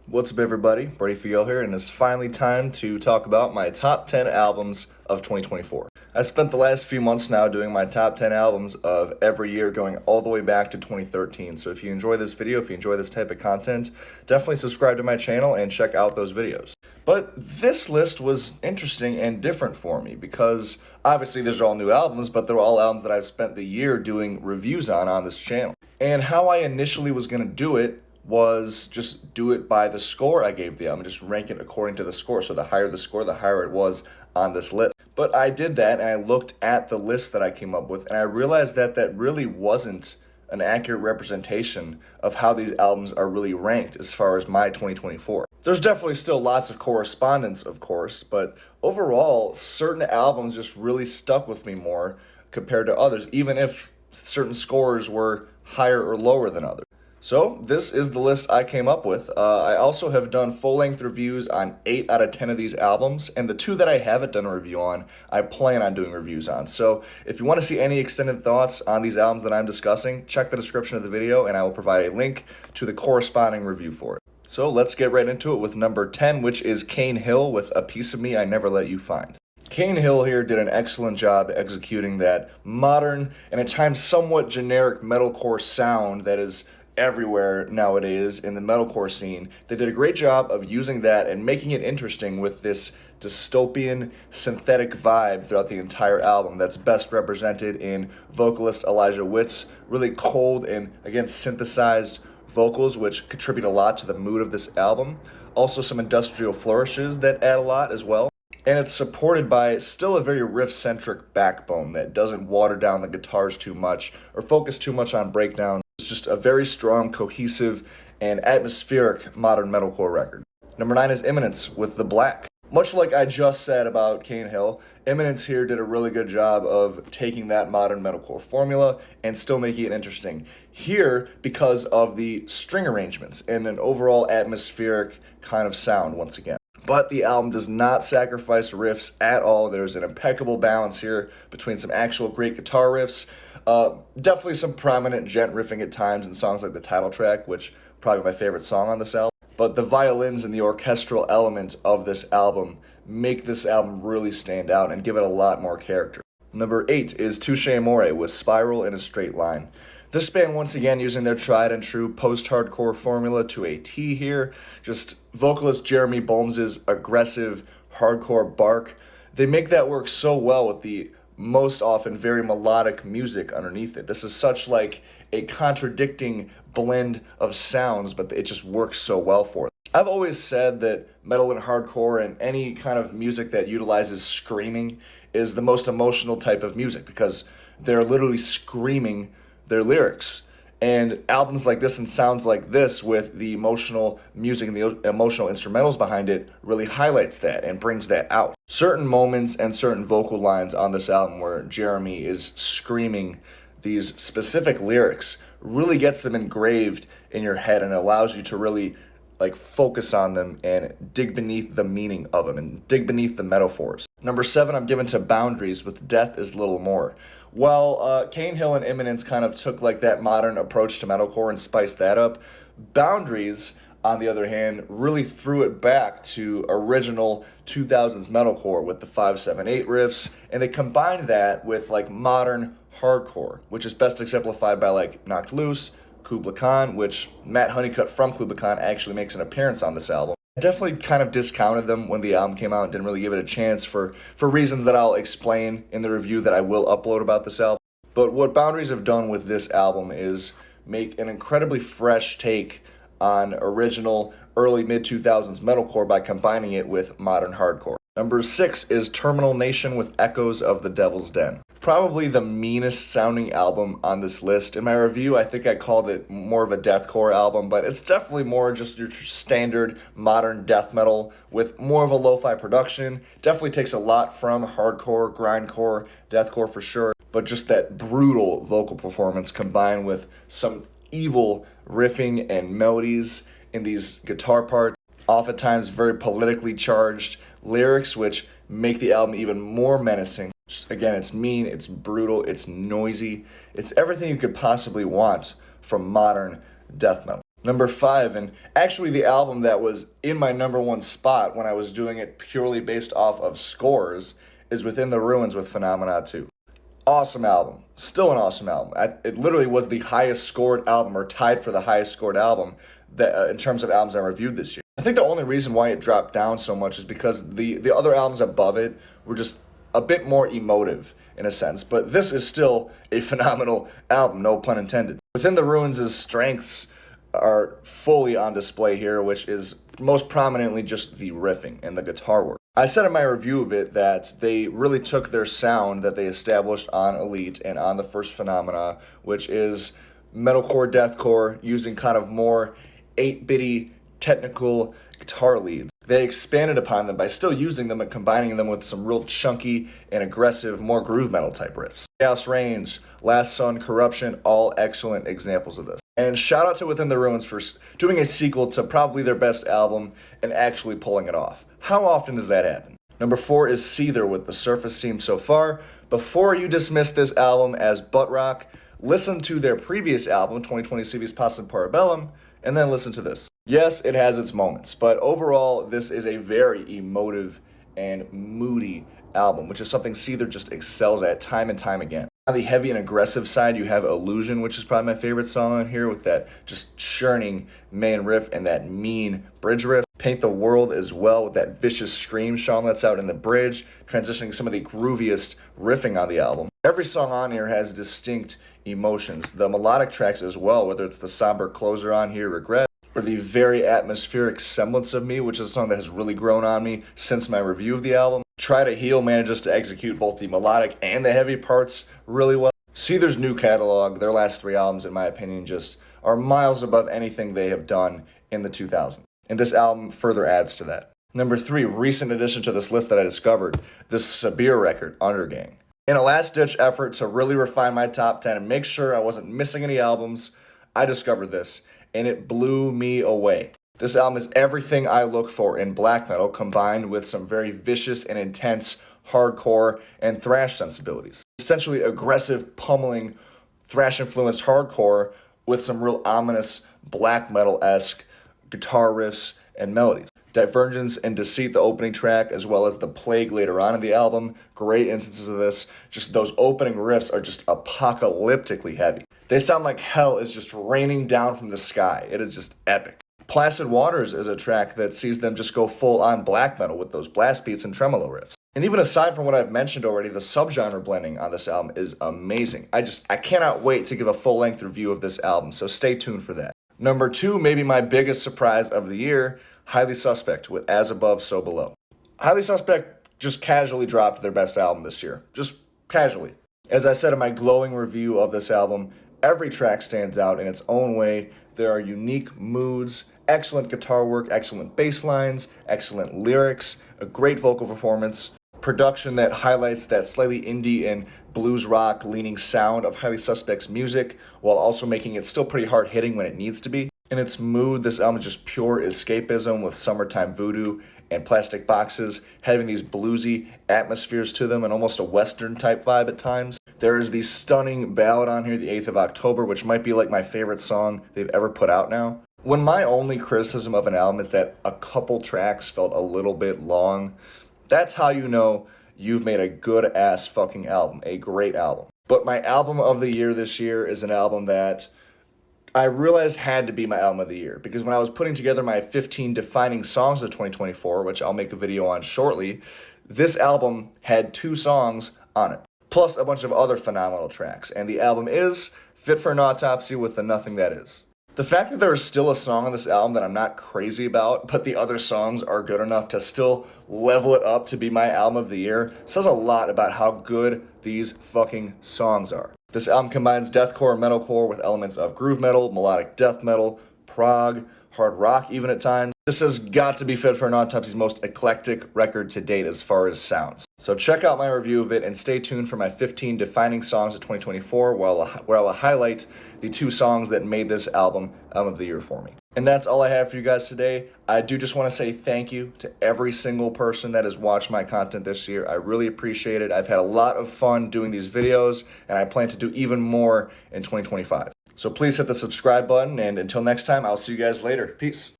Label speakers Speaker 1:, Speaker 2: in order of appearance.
Speaker 1: What's up, everybody? Brady Fiel here, and it's finally time to talk about my top 10 albums of 2024. I spent the last few months now doing my top 10 albums of every year, going all the way back to 2013. So if you enjoy this video, if you enjoy this type of content, definitely subscribe to my channel and check out those videos. But this list was interesting and different for me because obviously these are all new albums, but they're all albums that I've spent the year doing reviews on this channel. And how I initially was going to do it was just do it by the score I gave the album, just rank it according to the score. So the higher the score, the higher it was on this list. But I did that, and I looked at the list that I came up with, and I realized that that really wasn't an accurate representation of how these albums are really ranked as far as my 2024. There's definitely still lots of correspondence, of course, but overall, certain albums just really stuck with me more compared to others, even if certain scores were higher or lower than others. So this is the list I came up with. I also have done full-length reviews on 8 out of 10 of these albums, and the 2 that I haven't done a review on, I plan on doing reviews on. So if you want to see any extended thoughts on these albums that I'm discussing, check the description of the video, and I will provide a link to the corresponding review for it. So let's get right into it with number 10, which is Kane Hill with A Piece of Me I Never Let You Find. Kane Hill here did an excellent job executing that modern and at times somewhat generic metalcore sound that is everywhere nowadays in the metalcore scene. They did a great job of using that and making it interesting with this dystopian synthetic vibe throughout the entire album that's best represented in vocalist Elijah Witt's really cold and, again, synthesized vocals, which contribute a lot to the mood of this album. Also some industrial flourishes that add a lot as well. And it's supported by still a very riff-centric backbone that doesn't water down the guitars too much or focus too much on breakdowns. It's just a very strong, cohesive, and atmospheric modern metalcore record. Number 9 is Imminence with The Black. Much like I just said about Kane Hill, Imminence here did a really good job of taking that modern metalcore formula and still making it interesting. Here, because of the string arrangements and an overall atmospheric kind of sound once again. But the album does not sacrifice riffs at all. There's an impeccable balance here between some actual great guitar riffs, definitely some prominent gent riffing at times in songs like the title track, which probably my favorite song on this album. But the violins and the orchestral element of this album make this album really stand out and give it a lot more character. Number 8 is Touché Amore with Spiral in a Straight Line. This band, once again, using their tried and true post-hardcore formula to a T here. Just vocalist Jeremy Bolmes's aggressive hardcore bark. They make that work so well with the most often very melodic music underneath it. This is such like a contradicting blend of sounds, but it just works so well for them. I've always said that metal and hardcore and any kind of music that utilizes screaming is the most emotional type of music because they're literally screaming their lyrics. And albums like this and sounds like this with the emotional music and the emotional instrumentals behind it really highlights that and brings that out. Certain moments and certain vocal lines on this album where Jeremy is screaming these specific lyrics really gets them engraved in your head and allows you to really focus on them and dig beneath the meaning of them and dig beneath the metaphors. Number 7, I'm given to Boundaries with Death is Little More. Well, Kane Hill and Imminence kind of took that modern approach to metalcore and spiced that up. Boundaries, on the other hand, really threw it back to original 2000s metalcore with the 5/7/8 riffs, and they combined that with modern hardcore, which is best exemplified by Knocked Loose, Kubla Khan, which Matt Honeycutt from Kubla Khan actually makes an appearance on this album. I definitely kind of discounted them when the album came out and didn't really give it a chance for reasons that I'll explain in the review that I will upload about this album. But what Boundaries have done with this album is make an incredibly fresh take on original early mid-2000s metalcore by combining it with modern hardcore. Number 6 is Terminal Nation with Echoes of the Devil's Den. Probably the meanest sounding album on this list. In my review, I think I called it more of a deathcore album, but it's definitely more just your standard modern death metal with more of a lo-fi production. Definitely takes a lot from hardcore, grindcore, deathcore for sure, but just that brutal vocal performance combined with some evil riffing and melodies in these guitar parts, oftentimes very politically charged lyrics, which make the album even more menacing. Again, it's mean, it's brutal, it's noisy, it's everything you could possibly want from modern death metal. Number 5, and actually the album that was in my number 1 spot when I was doing it purely based off of scores, is Within the Ruins with Phenomena 2. Awesome album. Still an awesome album. It literally was the highest scored album, or tied for the highest scored album that in terms of albums I reviewed this year. I think the only reason why it dropped down so much is because the other albums above it were just a bit more emotive in a sense, but this is still a phenomenal album, no pun intended. Within the Ruins' strengths are fully on display here, which is most prominently just the riffing and the guitar work. I said in my review of it that they really took their sound that they established on Elite and on the first Phenomena, which is metalcore, deathcore, using kind of more 8-bitty technical guitar leads. They expanded upon them by still using them and combining them with some real chunky and aggressive, more groove metal type riffs. Chaos Reigns, Last Sun, Corruption, all excellent examples of this. And shout out to Within the Ruins for doing a sequel to probably their best album and actually pulling it off. How often does that happen? Number 4 is Seether with The Surface Seems So Far. Before you dismiss this album as butt rock, listen to their previous album, 2020 CV's Pasta Parabellum, and then listen to this. Yes, it has its moments, but overall, this is a very emotive and moody album, which is something Seether just excels at time and time again. On the heavy and aggressive side, you have Illusion, which is probably my favorite song on here, with that just churning main riff and that mean bridge riff. Paint the World as well, with that vicious scream Sean lets out in the bridge, transitioning some of the grooviest riffing on the album. Every song on here has distinct emotions. The melodic tracks as well, whether it's the somber closer on here, Regret, or the very atmospheric Semblance of Me, which is a song that has really grown on me since my review of the album. Try to Heal manages to execute both the melodic and the heavy parts really well. Seether's new catalog, their last 3 albums, in my opinion, just are miles above anything they have done in the 2000s. And this album further adds to that. Number 3, recent addition to this list that I discovered, the Sabir record, Undergang. In a last-ditch effort to really refine my top 10 and make sure I wasn't missing any albums, I discovered this, and it blew me away. This album is everything I look for in black metal, combined with some very vicious and intense hardcore and thrash sensibilities. Essentially aggressive, pummeling, thrash-influenced hardcore with some real ominous black metal-esque guitar riffs and melodies. Divergence and Deceit, the opening track, as well as The Plague later on in the album, great instances of this. Just those opening riffs are just apocalyptically heavy. They sound like hell is just raining down from the sky. It is just epic. Placid Waters is a track that sees them just go full-on black metal with those blast beats and tremolo riffs. And even aside from what I've mentioned already, the subgenre blending on this album is amazing. I cannot wait to give a full-length review of this album, so stay tuned for that. Number 2, maybe my biggest surprise of the year, Highly Suspect with As Above, So Below. Highly Suspect just casually dropped their best album this year. Just casually. As I said in my glowing review of this album, every track stands out in its own way. There are unique moods, excellent guitar work, excellent bass lines, excellent lyrics, a great vocal performance, production that highlights that slightly indie and blues rock leaning sound of Highly Suspect's music, while also making it still pretty hard hitting when it needs to be. In its mood, this album is just pure escapism with Summertime Voodoo and Plastic Boxes having these bluesy atmospheres to them and almost a Western type vibe at times. There is the stunning ballad on here, The 8th of October, which might be like my favorite song they've ever put out now. When my only criticism of an album is that a couple tracks felt a little bit long, that's how you know you've made a good-ass fucking album, a great album. But my album of the year this year is an album that I realized had to be my album of the year, because when I was putting together my 15 defining songs of 2024, which I'll make a video on shortly, this album had 2 songs on it, plus a bunch of other phenomenal tracks, and the album is fit for an autopsy with the Nothing That Is. The fact that there is still a song on this album that I'm not crazy about, but the other songs are good enough to still level it up to be my album of the year, says a lot about how good these fucking songs are. This album combines deathcore and metalcore with elements of groove metal, melodic death metal, prog, hard rock even at times. This has got to be Fit for an Autopsy's most eclectic record to date as far as sounds. So check out my review of it and stay tuned for my 15 defining songs of 2024 where I will highlight the 2 songs that made this album of the year for me. And that's all I have for you guys today. I do just want to say thank you to every single person that has watched my content this year. I really appreciate it. I've had a lot of fun doing these videos, and I plan to do even more in 2025. So please hit the subscribe button, and until next time, I'll see you guys later. Peace.